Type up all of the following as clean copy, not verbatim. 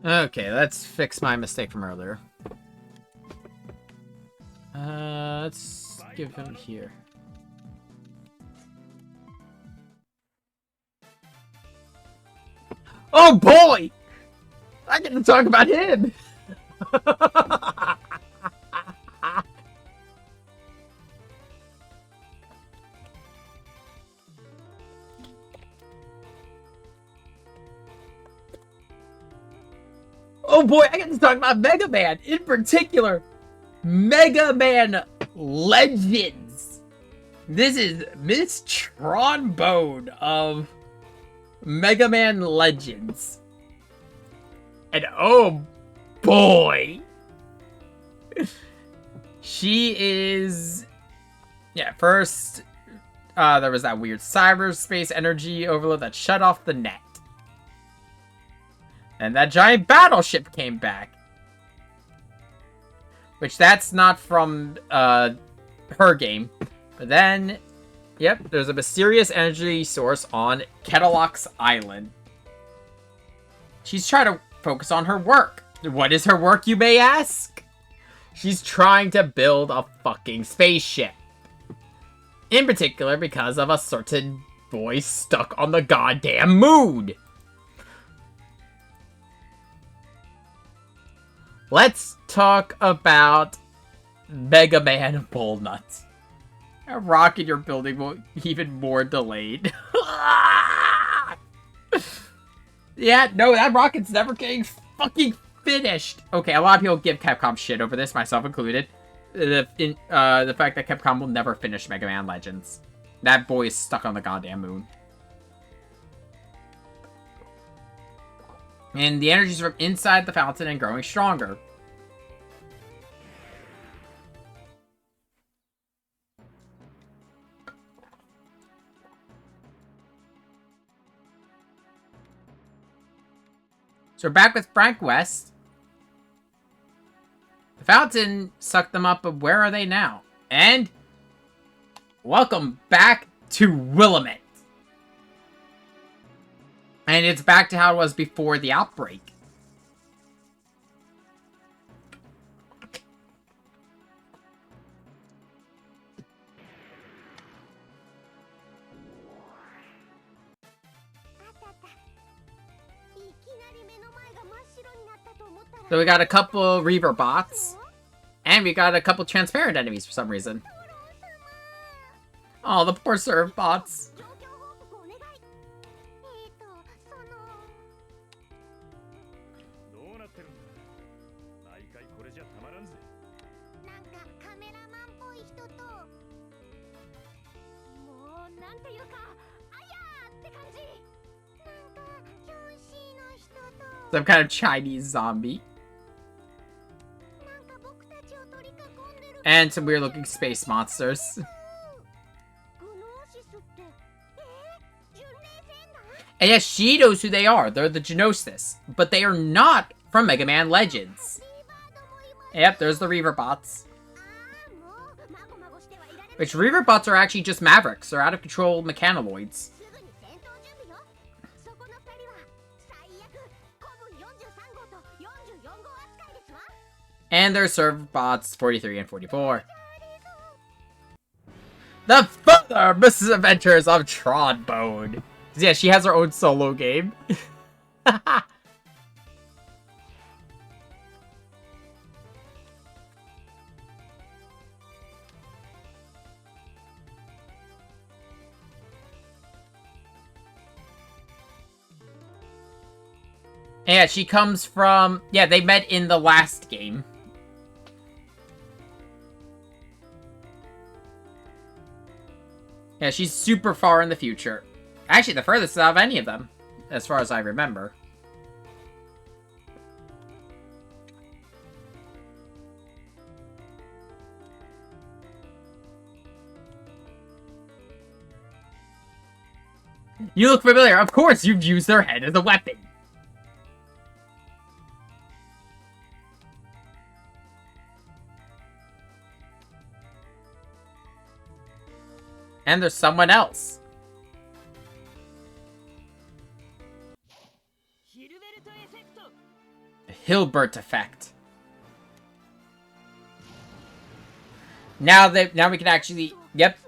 Okay, let's fix my mistake from earlier. Let's give him here. Oh boy! I get to talk about him! Oh boy, I get to talk about Mega Man! In particular, Mega Man Legends! This is Miss Trombone of Mega Man Legends. And oh boy! She is... Yeah, first, there was that weird cyberspace energy overload that shut off the net. And that giant battleship came back. Which, that's not from, her game. But then, yep, there's a mysterious energy source on Kettlocks Island. She's trying to focus on her work. What is her work, you may ask? She's trying to build a fucking spaceship. In particular, because of a certain boy stuck on the goddamn moon. Let's talk about Mega Man Bullnuts. A rocket you're building will even more delayed. Yeah, no, that rocket's never getting fucking finished. Okay, a lot of people give Capcom shit over this, myself included. The fact that Capcom will never finish Mega Man Legends. That boy is stuck on the goddamn moon. And the energy's from inside the fountain and growing stronger. So we're back with Frank West. The fountain sucked them up, but where are they now? And welcome back to Willamette. And it's back to how it was before the outbreak. So we got a couple Reaver bots. And we got a couple transparent enemies for some reason. Oh, the poor serve bots. Some kind of Chinese zombie. And some weird looking space monsters. And yes, she knows who they are. They're the Geonosis. But they are not from Mega Man Legends. Yep, there's the Reaver bots. Which Reaver bots are actually just Mavericks. They're out of control mechanoids. And their server bots 43 and 44. The further misadventures of Trombone. Yeah, she has her own solo game. Yeah, she comes from... Yeah, they met in the last game. Yeah, she's super far in the future. Actually, the furthest out of any of them, as far as I remember. You look familiar. Of course, you've used their head as a weapon. And there's someone else. Hilbert effect. Now we can actually, yep,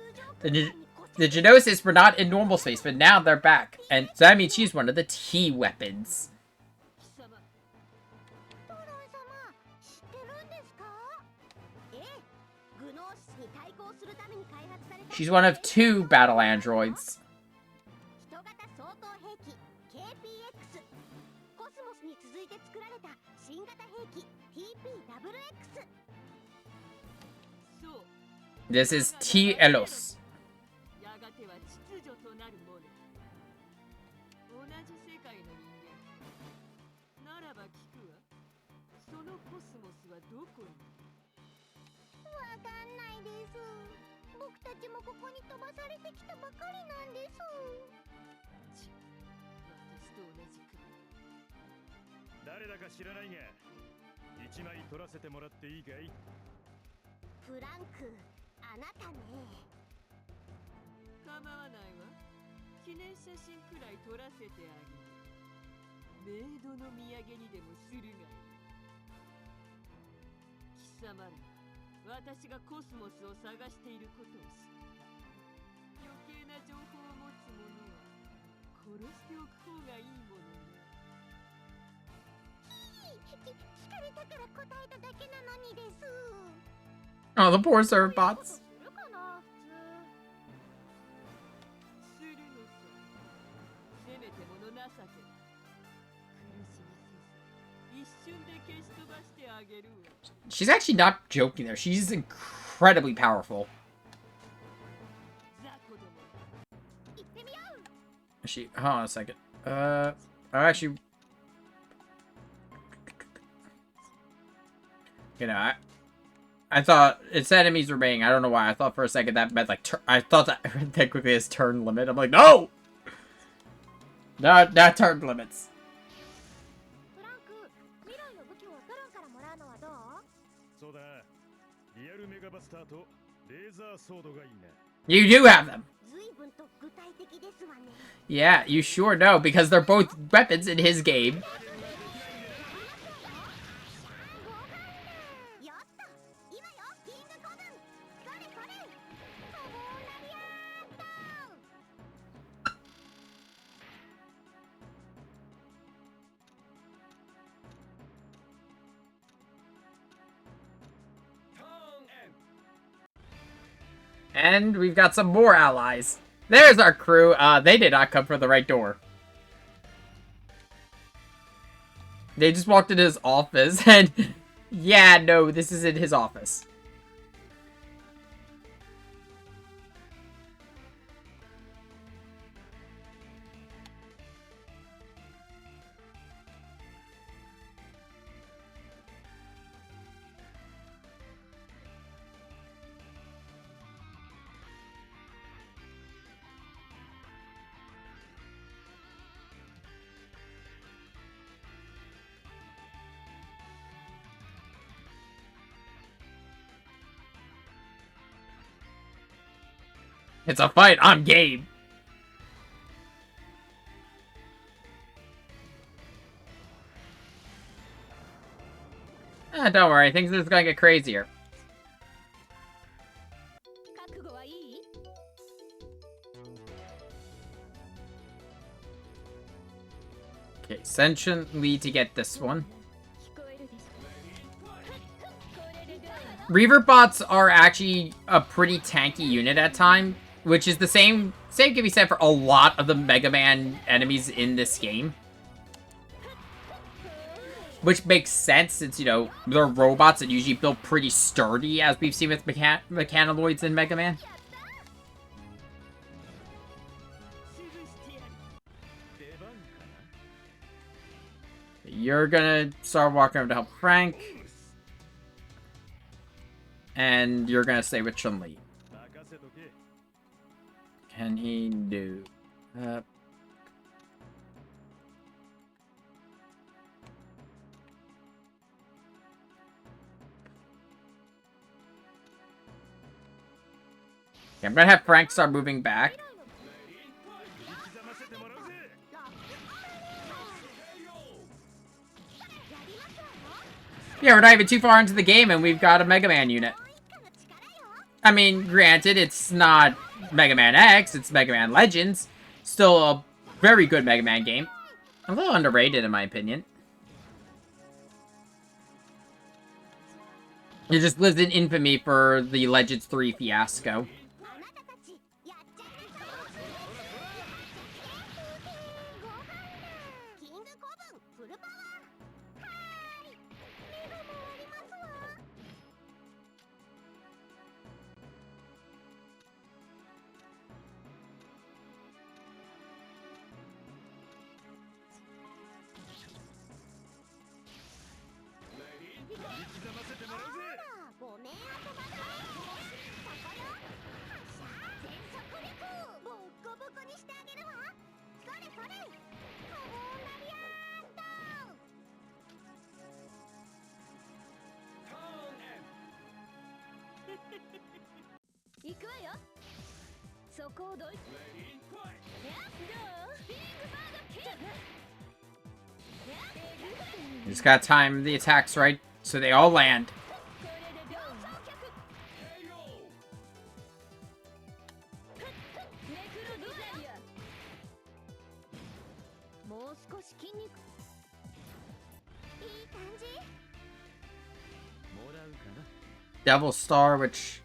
the Genosis were not in normal space, but now they're back, and so that means she's one of the T weapons. She's one of 2 battle androids. This is T-Elos. Oh, the poor server bots. She's actually not joking there. She's incredibly powerful. Hold on a second. Actually, you know, I thought its enemies remaining. I don't know why. I thought for a second that meant like I thought that technically is turn limit. I'm like, no, not turn limits. You do have them. Yeah, you sure know, because they're both weapons in his game. And we've got some more allies. There's our crew. They did not come from the right door. They just walked into his office and... yeah, no, this isn't his office. It's a fight. I'm game. Don't worry. Things are just gonna get crazier. Okay, sentiently to get this one. Reaver bots are actually a pretty tanky unit at times, which is the same can be said for a lot of the Mega Man enemies in this game. Which makes sense since, you know, they're robots that usually build pretty sturdy, as we've seen with mechanoids in Mega Man. You're gonna start walking over to help Frank. And you're gonna stay with Chun-Li. Can he do... I'm gonna have Frank start moving back. Yeah, we're not even too far into the game and we've got a Mega Man unit. I mean, granted, it's not Mega Man X, it's Mega Man Legends. Still a very good Mega Man game. A little underrated in my opinion. It just lives in infamy for the Legends 3 fiasco. You just gotta time the attacks right so they all land. Devil Star, which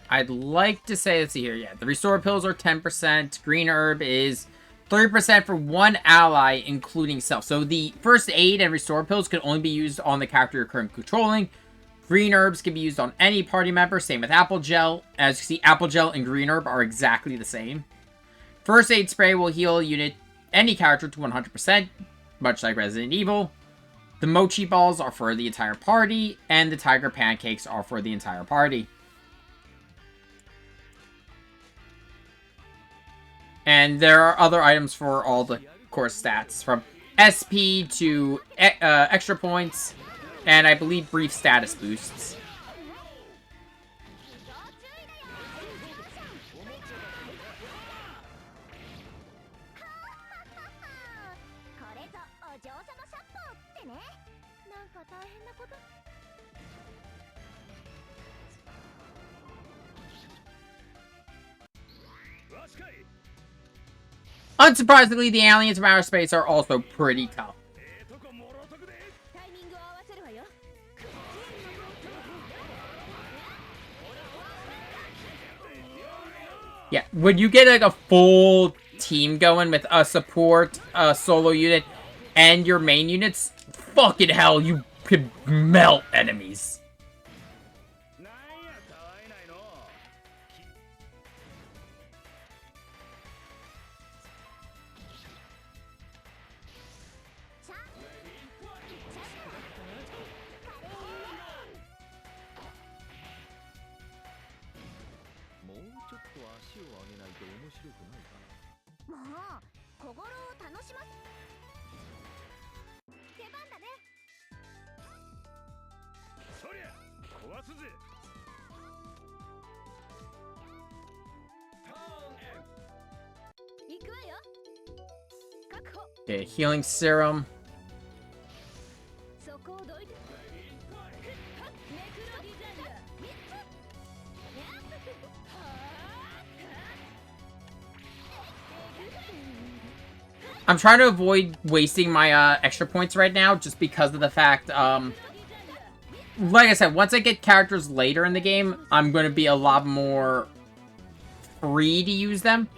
I'd like to say, let's see here, yeah. The Restore Pills are 10%. Green Herb is 30% for one ally, including self. So the First Aid and Restore Pills can only be used on the character you're currently controlling. Green Herbs can be used on any party member. Same with Apple Gel. As you see, Apple Gel and Green Herb are exactly the same. First Aid Spray will heal any character to 100%, much like Resident Evil. The Mochi Balls are for the entire party, and the Tiger Pancakes are for the entire party. And there are other items for all the core stats, from SP to extra points, and I believe brief status boosts. Unsurprisingly, the aliens from outer space are also pretty tough. Yeah, when you get like a full team going with a support, solo unit, and your main units, fucking hell, you could melt enemies. Okay, healing serum. I'm trying to avoid wasting my extra points right now, just because of the fact, like I said, once I get characters later in the game, I'm going to be a lot more free to use them.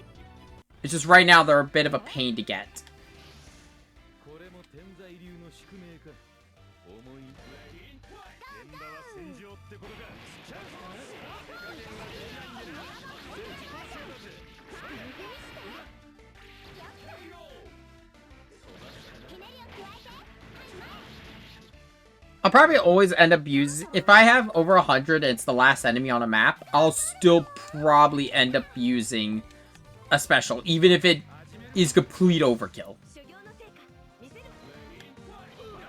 It's just right now they're a bit of a pain to get. I'll probably always end up using... If I have over 100 and it's the last enemy on a map, I'll still probably end up using a special, even if it is complete overkill.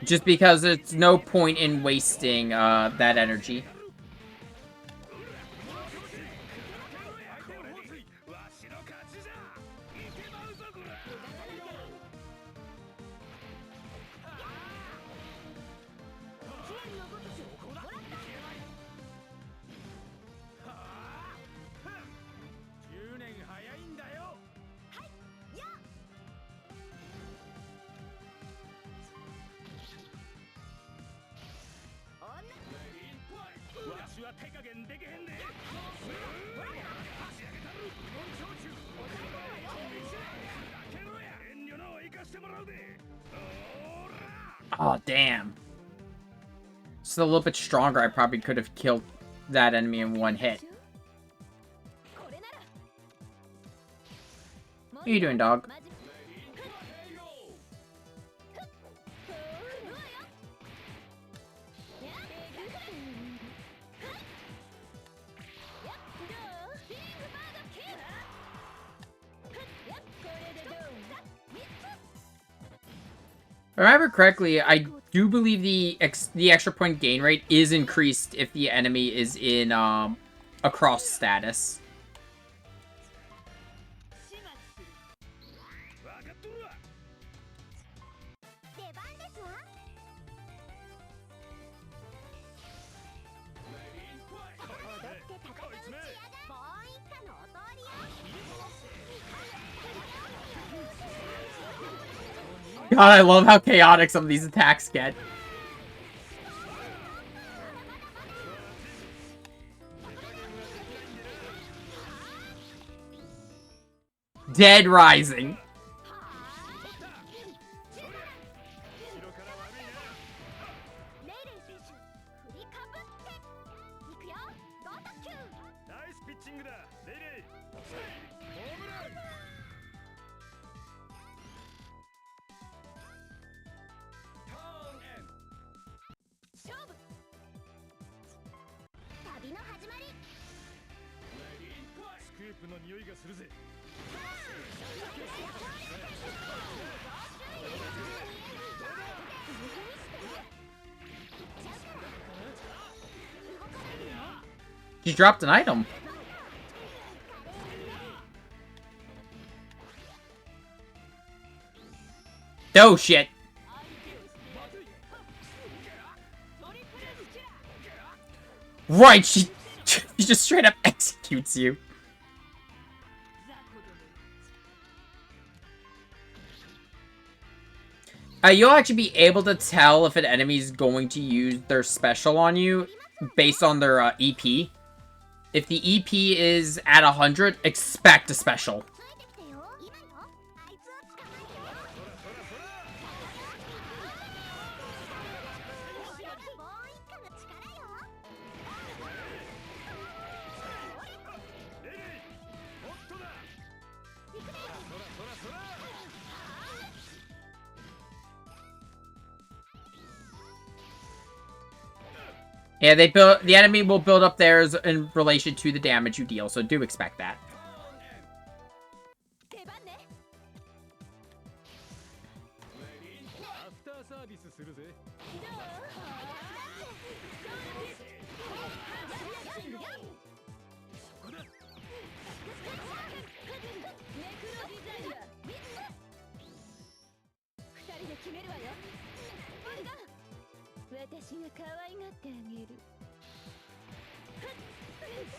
Just because there's no point in wasting that energy. Oh, damn. Just a little bit stronger, I probably could have killed that enemy in one hit. What are you doing, dog? If I remember correctly, I do believe the extra point gain rate is increased if the enemy is in a cross status. God, I love how chaotic some of these attacks get. Dead Rising. She dropped an item. Oh shit. Right, she just straight up executes you. You'll actually be able to tell if an enemy is going to use their special on you based on their EP. If the EP is at 100, expect a special. Yeah, the enemy will build up theirs in relation to the damage you deal, so do expect that.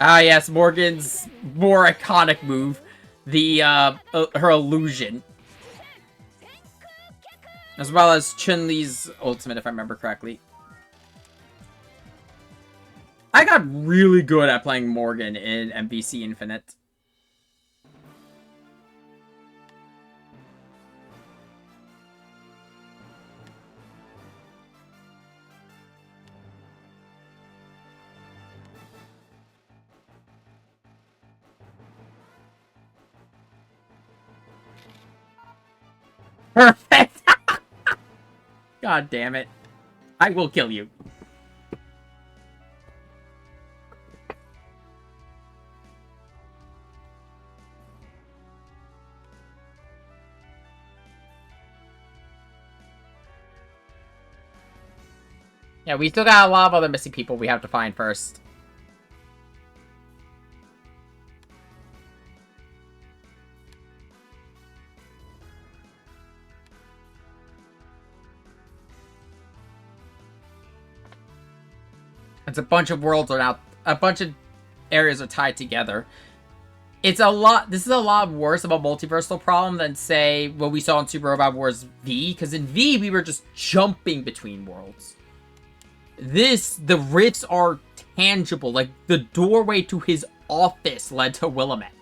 Ah, yes, Morgan's more iconic move, the her illusion, as well as Chun-Li's ultimate, if I remember correctly. I got really good at playing Morgan in MVC Infinite. Perfect! God damn it. I will kill you. Yeah, we still got a lot of other missing people we have to find first. It's a bunch of worlds are now, a bunch of areas are tied together. It's a lot, this is a lot worse of a multiversal problem than, say, what we saw in Super Robot Wars V, because in V, we were just jumping between worlds. The rifts are tangible. Like, the doorway to his office led to Willamette.